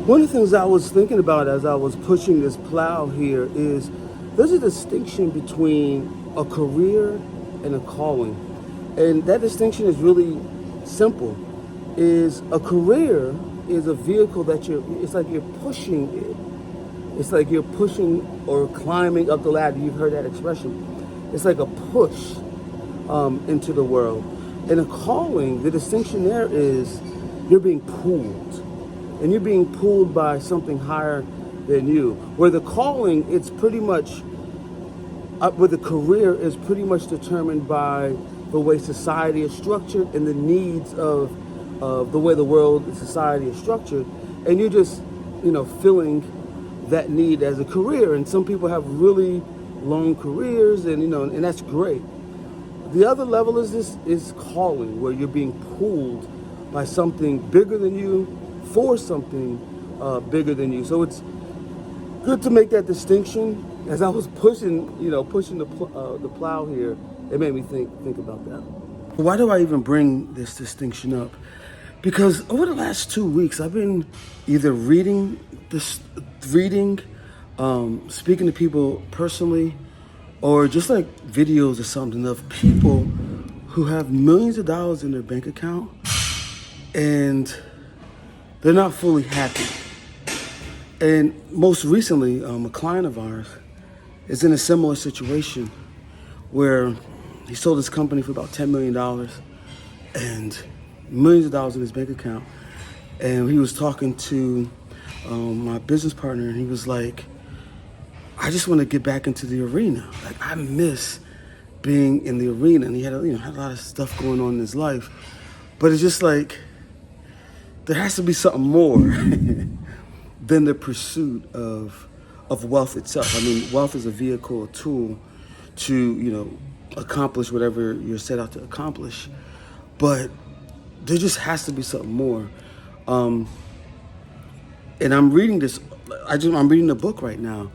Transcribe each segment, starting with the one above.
One of the things I was thinking about as I was pushing this plow here is there's a distinction between a career and a calling. And that distinction is really simple. Is a career is a vehicle that it's like you're pushing it. It's like you're pushing or climbing up the ladder. You've heard that expression. It's like a push into the world. And a calling, the distinction there is you're being pulled. And you're being pulled by something higher than you. Where the calling, it's pretty much, where the career is pretty much determined by the way society is structured and the needs of the way the world and society is structured. And you're just, filling that need as a career. And some people have really long careers and, and that's great. The other level is calling, where you're being pulled by something bigger than you for something bigger than you. So it's good to make that distinction. As I was pushing the plow here, it made me think about that. Why do I even bring this distinction up? Because over the last 2 weeks, I've been either reading, speaking to people personally, or just like videos or something of people who have millions of dollars in their bank account and they're not fully happy. And most recently, a client of ours is in a similar situation where he sold his company for about $10 million and millions of dollars in his bank account. And he was talking to my business partner, and he was like, I just want to get back into the arena. Like, I miss being in the arena. And he had had a lot of stuff going on in his life. But it's just like, there has to be something more than the pursuit of wealth itself. I mean, wealth is a vehicle, a tool to, accomplish whatever you're set out to accomplish. But there just has to be something more. And I'm reading this, I'm reading a book right now.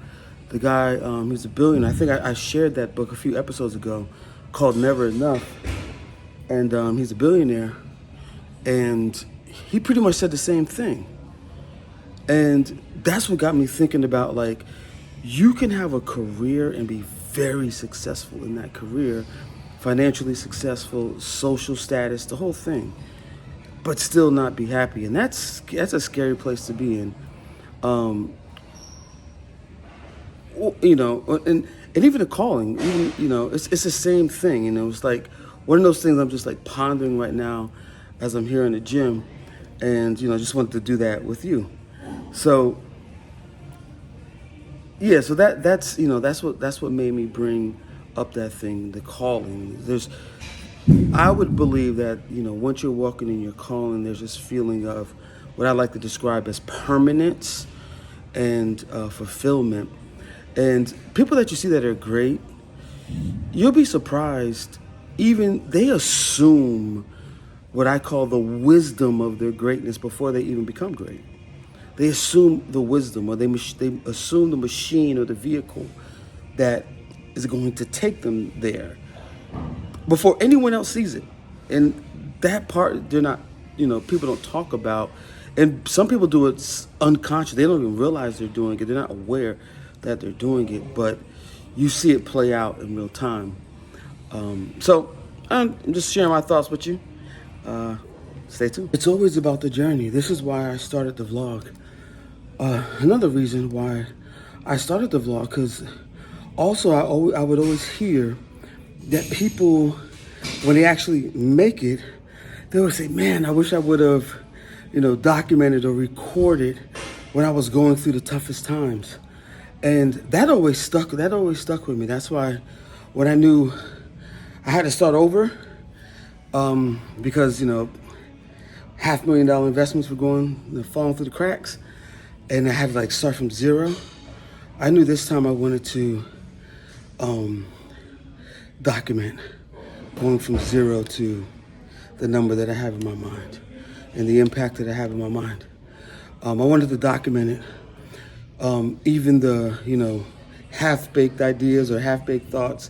The guy, he's a billionaire. I think I shared that book a few episodes ago called Never Enough. And he's a billionaire. And he pretty much said the same thing. And that's what got me thinking about, like, you can have a career and be very successful in that career, financially successful, social status, the whole thing, but still not be happy. And that's a scary place to be in. And even a calling, it's the same thing. It's like one of those things I'm just like pondering right now as I'm here in the gym, and just wanted to do that with you. So yeah, so that's what made me bring up that thing, the calling. I would believe that once you're walking in your calling, there's this feeling of what I like to describe as permanence and fulfillment. And people that you see that are great, you'll be surprised. Even they assume what I call the wisdom of their greatness before they even become great. They assume the wisdom, or they assume the machine or the vehicle that is going to take them there before anyone else sees it. And that part, they're not, people don't talk about. And some people do it unconscious. They don't even realize they're doing it. They're not aware that they're doing it, but you see it play out in real time. So I'm just sharing my thoughts with you. Stay tuned. It's always about the journey. This is why I started the vlog. Another reason why I started the vlog, because also I would always hear that people, when they actually make it, they would say, man, I wish I would have, documented or recorded when I was going through the toughest times. And that always stuck with me. That's why when I knew I had to start over, because, $500,000 investments were falling through the cracks, and I had to start from zero. I knew this time I wanted to document going from zero to the number that I have in my mind and the impact that I have in my mind. I wanted to document it, even the, half-baked ideas or half-baked thoughts,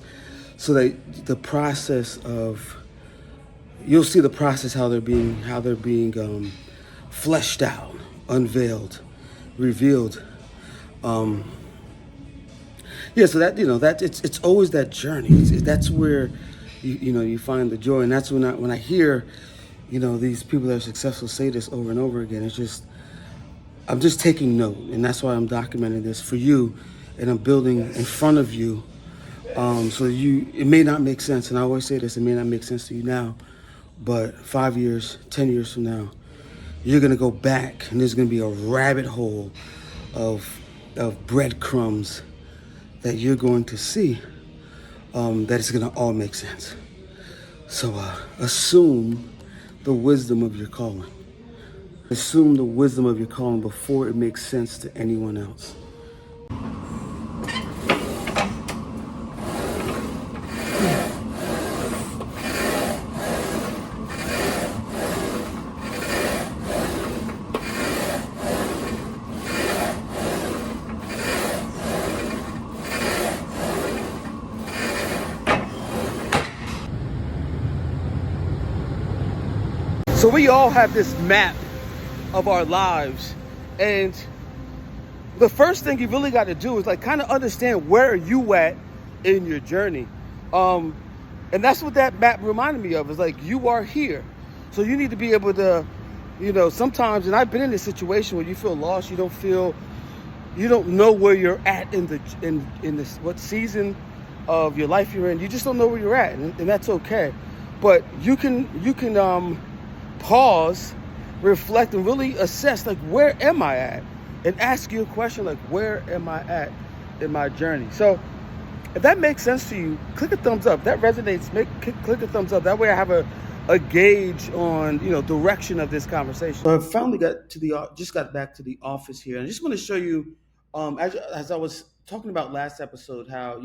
so that the process of, you'll see the process, how they're being fleshed out, unveiled. revealed. Yeah, so that that it's always that journey. That's where you find the joy, and that's when I hear these people that are successful say this over and over again. It's just I'm just taking note, and that's why I'm documenting this for you, and I'm building in front of you. So it may not make sense, and I always say this, it may not make sense to you now, but 5 years, 10 years from now, you're gonna go back, and there's gonna be a rabbit hole of breadcrumbs that you're going to see, that it's gonna all make sense. So assume the wisdom of your calling. Assume the wisdom of your calling before it makes sense to anyone else. So we all have this map of our lives, and the first thing you really got to do is like kind of understand where are you at in your journey, and that's what that map reminded me of. Is like you are here, so you need to be able to, sometimes, and I've been in this situation where you feel lost, you don't know where you're at in this what season of your life you're in. You just don't know where you're at, and that's okay. But you can pause, reflect, and really assess, like, where am I at? And ask you a question like, where am I at in my journey? So if that makes sense to you, click a thumbs up. If that resonates, click a thumbs up. That way I have a gauge on, direction of this conversation. So I finally just got back to the office here. And I just want to show you, as I was talking about last episode, how,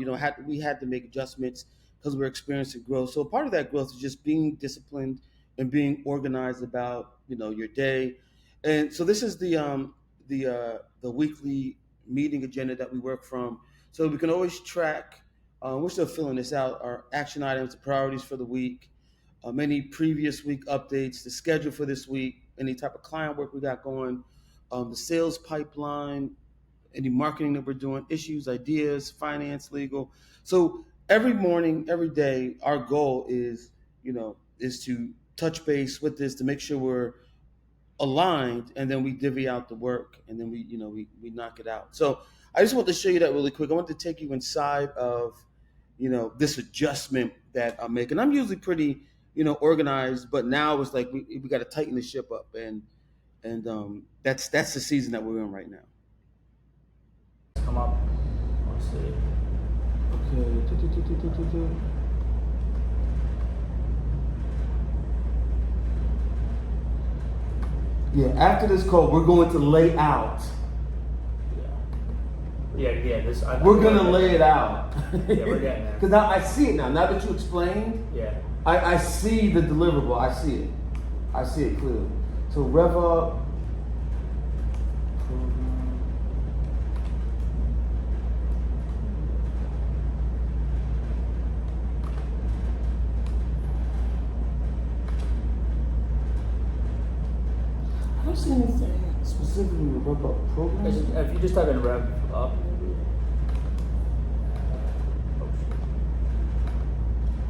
we had to make adjustments because we're experiencing growth. So part of that growth is just being disciplined and being organized about your day. And so this is the weekly meeting agenda that we work from, so we can always track, we're still filling this out, our action items, the priorities for the week, any previous week updates, the schedule for this week, any type of client work we got going, the sales pipeline, any marketing that we're doing, issues, ideas, finance, legal. So every morning, every day, our goal is to touch base with this to make sure we're aligned, and then we divvy out the work, and then we knock it out. So I just want to show you that really quick. I want to take you inside of this adjustment that I'm making. I'm usually pretty organized, but now it's like we got to tighten the ship up, and that's the season that we're in right now. Come up. Let's see. Okay. Yeah, after this call, we're going to lay out. Yeah. We're going to lay it out. Yeah, we're getting there. Because now I see it now. Now that you explained, yeah, I see the deliverable. I see it clearly. So rev up. I don't see anything specifically with rev up program. If you just type in rev up, maybe.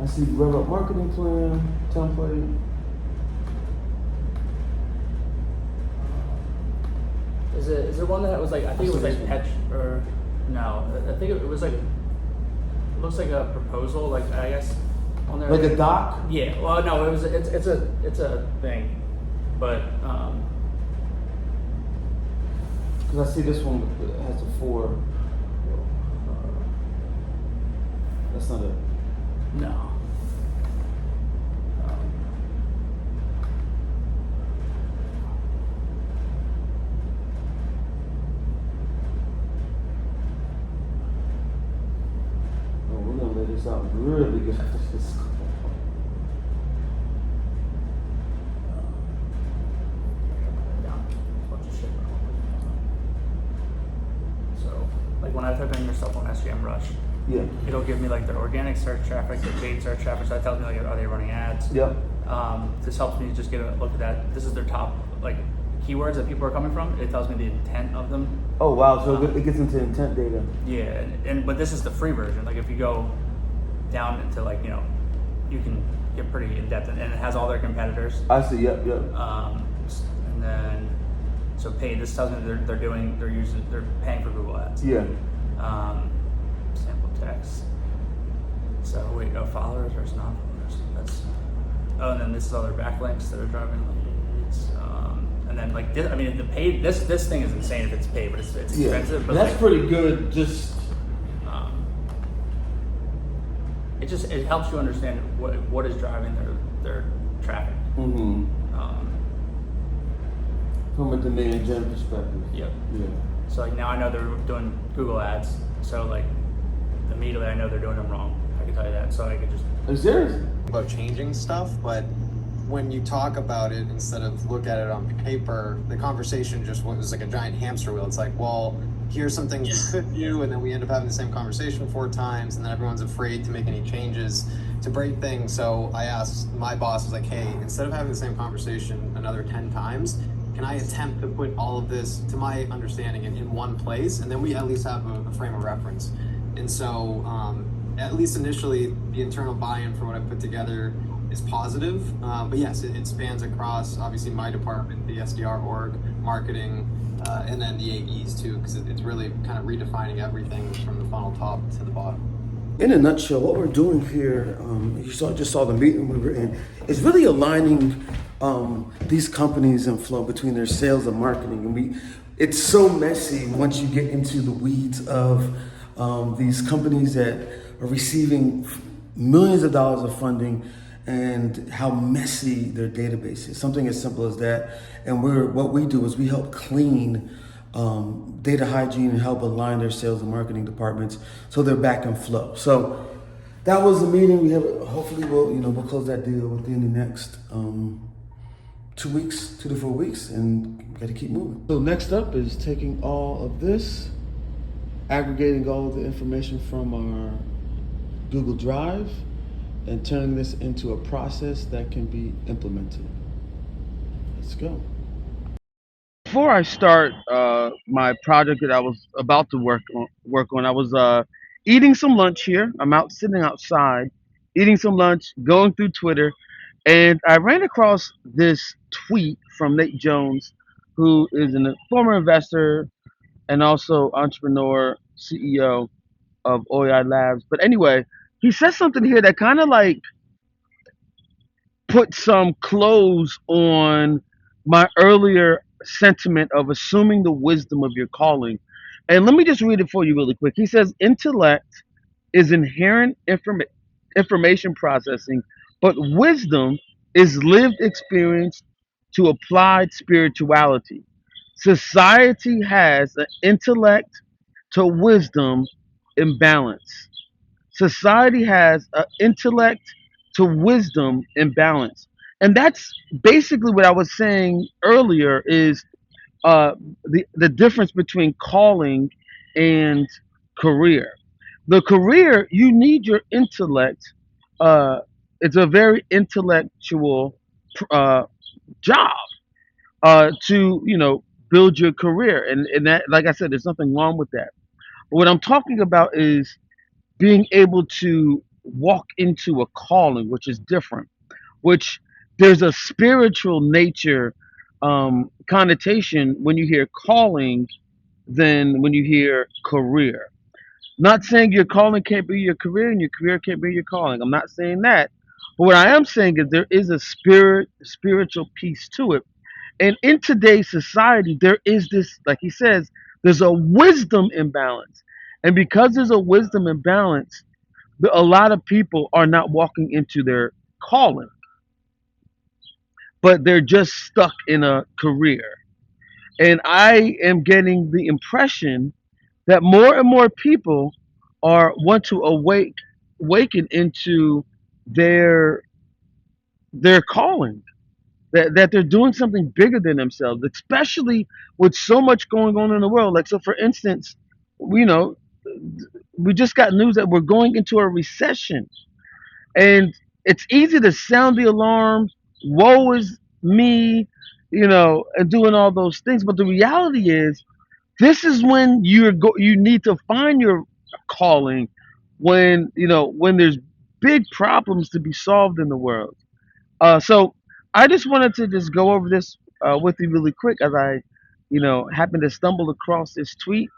I see rev up marketing plan, template. Is there one that was like, I think it was like catch, or no, I think it was like, it looks like a proposal, like, I guess on there. Like a doc? Yeah. Well, no, it's a thing, but because I see this one has a 4. That's not it. no. Oh, we're gonna lay this out really good. So, like when I type in yourself on SEMrush, Yeah. it'll give me like their organic search traffic, their paid search traffic. So that tells me like, are they running ads? Yep. This helps me just get a look at that. This is their top like keywords that people are coming from. It tells me the intent of them. Oh wow, so it gets into intent data. Yeah, but this is the free version. Like if you go down into like you can get pretty in depth, and it has all their competitors. I see. Yep. And then so paid. This tells me they're paying for Google Ads. Yeah. Sample text. So wait, followers versus non-followers. That's and then this is all their backlinks that are driving leads. And then like this, I mean, the paid. This thing is insane if it's paid, but it's expensive. But that's like, pretty good. Just it helps you understand what is driving their traffic. mm-hmm. From a demand gen perspective. Yep. Yeah. So like now I know they're doing Google ads. So like immediately I know they're doing them wrong. I can tell you that. So I could just. Are you serious? About changing stuff, but when you talk about it instead of look at it on paper, the conversation just was like a giant hamster wheel. It's like, well, here's some things we could do, and then we end up having the same conversation 4 times, and then everyone's afraid to make any changes to break things. So I asked my boss, was like, hey, instead of having the same conversation another 10 times, can I attempt to put all of this, to my understanding, in one place, and then we at least have a frame of reference. And so at least initially, the internal buy-in for what I put together is positive, but yes, it spans across obviously my department, the SDR org, marketing, and then the AEs too, because it's really kind of redefining everything from the funnel top to the bottom. In a nutshell, what we're doing here, you just saw the meeting we were in, is really aligning these companies and flow between their sales and marketing. And it's so messy once you get into the weeds of these companies that are receiving millions of dollars of funding, and how messy their database is. Something as simple as that. And what we do is we help clean data hygiene and help align their sales and marketing departments so they're back in flow. So that was the meeting. We have, hopefully we'll close that deal within the next 2 to 4 weeks, and we got to keep moving. So next up is taking all of this, aggregating all of the information from our Google Drive, and turning this into a process that can be implemented. Let's go. Before I start my project that I was about to work on, I was eating some lunch here. I'm sitting outside, eating some lunch, going through Twitter, and I ran across this tweet from Nate Jones, who is a former investor and also entrepreneur, CEO of TRMYN Labs. But anyway, he says something here that kind of like put some clothes on my earlier sentiment of assuming the wisdom of your calling. And let me just read it for you really quick. He says, intellect is inherent information processing, but wisdom is lived experience to applied spirituality. Society has an intellect to wisdom imbalance. Society has an intellect to wisdom imbalance. And that's basically what I was saying earlier is the difference between calling and career. The career, you need your intellect. It's a very intellectual job to build your career, and that, like I said, there's nothing wrong with that. What I'm talking about is being able to walk into a calling, which is different, which there's a spiritual nature connotation when you hear calling than when you hear career. Not saying your calling can't be your career and your career can't be your calling. I'm not saying that. But what I am saying is there is a spiritual piece to it. And in today's society, there is this, like he says, there's a wisdom imbalance. And because there's a wisdom imbalance, a lot of people are not walking into their calling, but they're just stuck in a career. And I am getting the impression that more and more people want to awaken into their calling, that they're doing something bigger than themselves, especially with so much going on in the world. Like, so for instance, you know, we just got news that we're going into a recession, and it's easy to sound the alarm. Woe is me, and doing all those things. But the reality is, this is when you need to find your calling, when when there's big problems to be solved in the world. So I just wanted to just go over this with you really quick, as I happened to stumble across this tweet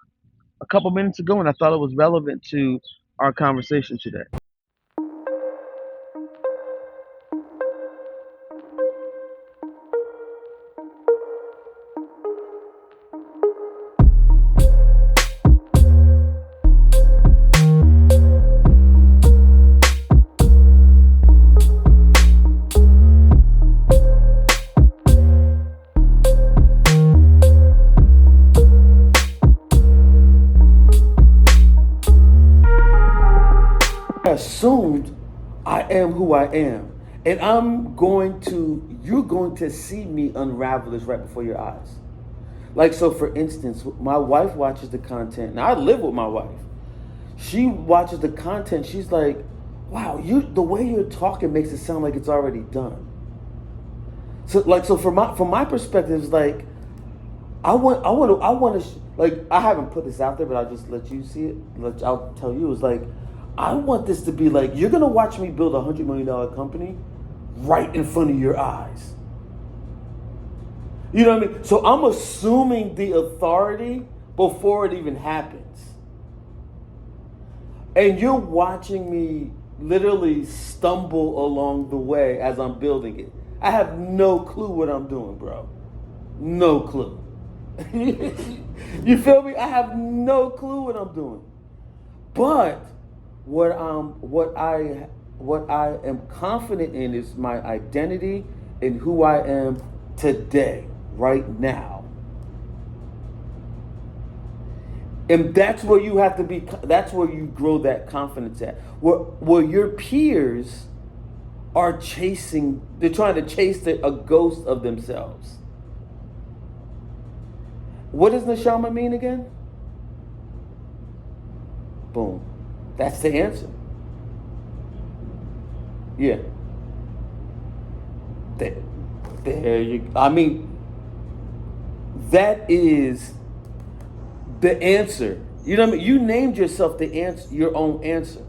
a couple minutes ago, and I thought it was relevant to our conversation today. Assumed I am who I am, and you're going to see me unravel this right before your eyes. Like, so for instance, my wife watches the content, and I live with my wife. She watches the content. She's like, wow, the way you're talking makes it sound like it's already done. So from my perspective, it's like, I haven't put this out there, but I'll just let you see it. I'll tell you, it's like, I want this to be like, you're gonna watch me build $100 million company right in front of your eyes. You know what I mean? So I'm assuming the authority before it even happens. And you're watching me literally stumble along the way as I'm building it. I have no clue what I'm doing, bro. No clue. You feel me? I have no clue what I'm doing. But what I am confident in is my identity and who I am today, right now. And that's where you have to be. That's where you grow that confidence at. Where your peers are they're trying to chase a ghost of themselves. What does neshama mean again? Boom. That's the answer. Yeah. There you. I mean, that is the answer. You know what I mean? You named yourself the answer, your own answer.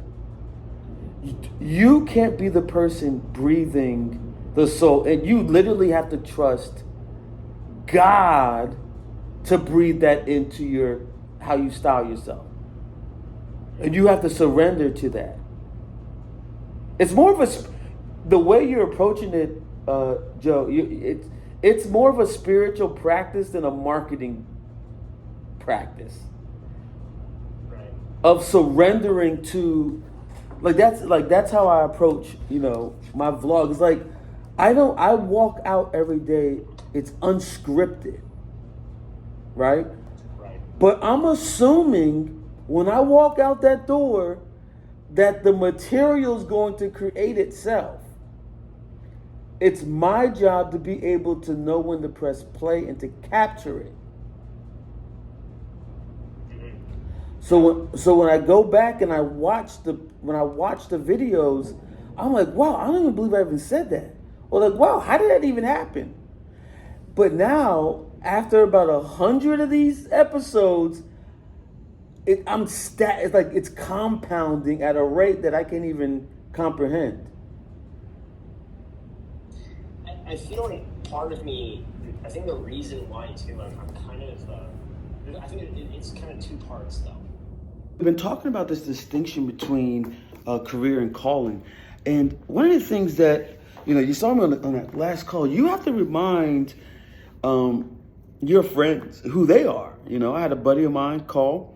You can't be the person breathing the soul, and you literally have to trust God to breathe that into how you style yourself. And you have to surrender to that. It's more of the way you're approaching it, Joe. It's more of a spiritual practice than a marketing practice. Right. Of surrendering to, that's how I approach, my vlog. It's like, I walk out every day. It's unscripted, right? Right. But I'm assuming when I walk out that door that the material is going to create itself. It's my job to be able to know when to press play and to capture it. So when I go back and I watch the videos, I'm like, wow, I don't even believe I even said that. Or like, wow, how did that even happen? But now, after about 100 of these episodes, it's like it's compounding at a rate that I can't even comprehend. I feel like part of me, I think the reason why too, I'm kind of, I think it's kind of two parts though. We've been talking about this distinction between career and calling. And one of the things that, you saw me on that last call, you have to remind your friends who they are. I had a buddy of mine call,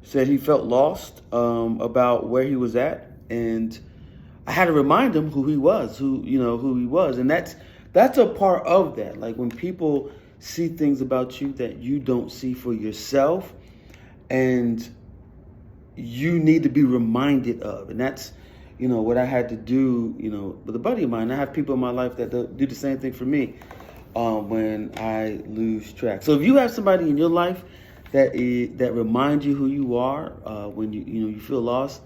said he felt lost about where he was at. And I had to remind him who he was. And that's a part of that. Like when people see things about you that you don't see for yourself, and you need to be reminded of. And that's, what I had to do, with a buddy of mine. I have people in my life that do the same thing for me when I lose track. So if you have somebody in your life that reminds you who you are when you feel lost,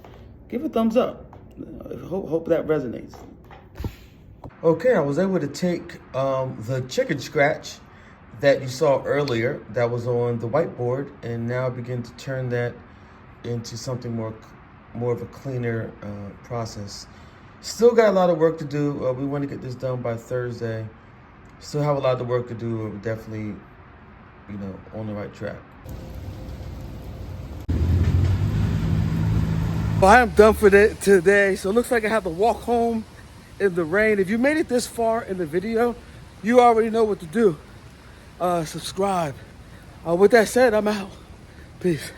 give a thumbs up. Hope that resonates. Okay, I was able to take the chicken scratch that you saw earlier that was on the whiteboard, and now begin to turn that into something more of a cleaner process. Still got a lot of work to do. We want to get this done by Thursday. Still have a lot of work to do. We're definitely, on the right track. Well, I am done for today. So it looks like I have to walk home in the rain. If you made it this far in the video, you already know what to do. Subscribe. With that said, I'm out. Peace.